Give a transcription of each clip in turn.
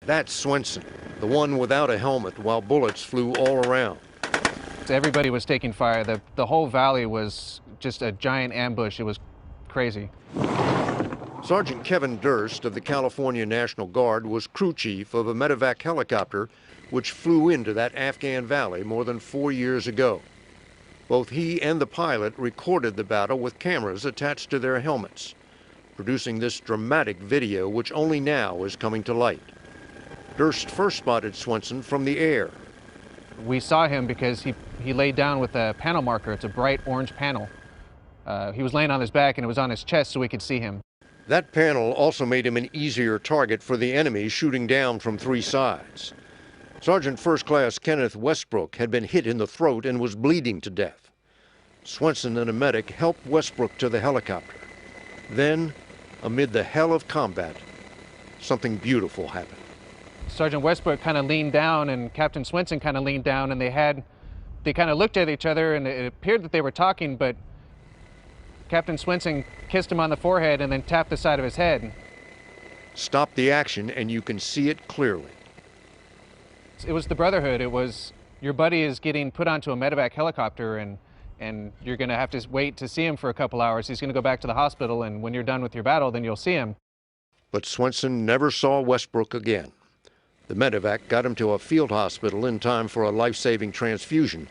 That's Swenson, the one without a helmet while bullets flew all around. Everybody was taking fire. The whole valley was just a giant ambush. It was crazy. Sergeant Kevin Durst of the California National Guard was crew chief of a medevac helicopter which flew into that Afghan valley more than 4 years ago. Both he and the pilot recorded the battle with cameras attached to their helmets, producing this dramatic video which only now is coming to light. Durst first spotted Swenson from the air. We saw him because he laid down with a panel marker. It's a bright orange panel. He was laying on his back and it was on his chest so we could see him. That panel also made him an easier target for the enemy shooting down from 3 sides. Sergeant First Class Kenneth Westbrook had been hit in the throat and was bleeding to death. Swenson and a medic helped Westbrook to the helicopter. Then, amid the hell of combat, something beautiful happened. Sergeant Westbrook kind of leaned down and Captain Swenson kind of leaned down, and they kind of looked at each other, and it appeared that they were talking, but Captain Swenson kissed him on the forehead and then tapped the side of his head. Stop the action and you can see it clearly. It was the brotherhood. It was your buddy is getting put onto a medevac helicopter, and you're going to have to wait to see him for a couple hours. He's going to go back to the hospital, and when you're done with your battle, then you'll see him. But Swenson never saw Westbrook again. The medevac got him to a field hospital in time for a life-saving transfusion,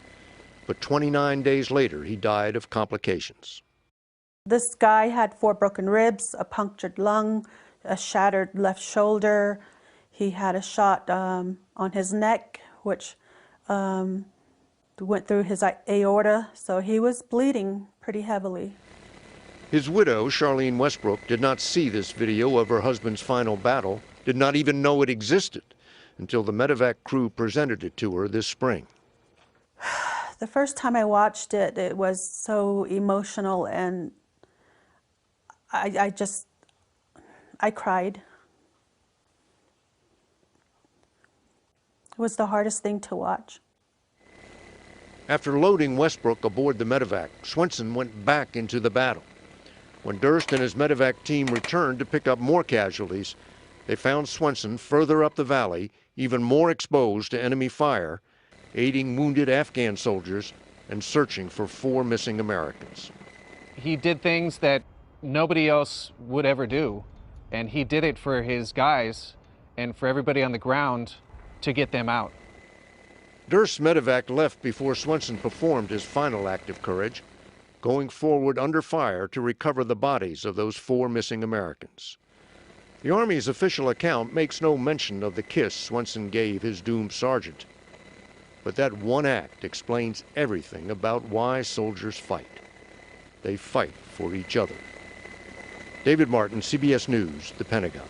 but 29 days later he died of complications. This guy had 4 broken ribs, a punctured lung, a shattered left shoulder. He had a shot on his neck, which went through his aorta, so he was bleeding pretty heavily. His widow, Charlene Westbrook, did not see this video of her husband's final battle, did not even know it existed until the medevac crew presented it to her this spring. The first time I watched it, it was so emotional, and I cried. It was the hardest thing to watch. After loading Westbrook aboard the medevac, Swenson went back into the battle. When Durst and his medevac team returned to pick up more casualties, they found Swenson further up the valley, even more exposed to enemy fire, aiding wounded Afghan soldiers and searching for 4 missing Americans. He did things that nobody else would ever do, and he did it for his guys and for everybody on the ground to get them out. Durst's medevac left before Swenson performed his final act of courage, going forward under fire to recover the bodies of those 4 missing Americans. The Army's official account makes no mention of the kiss Swenson gave his doomed sergeant. But that one act explains everything about why soldiers fight. They fight for each other. David Martin, CBS News, The Pentagon.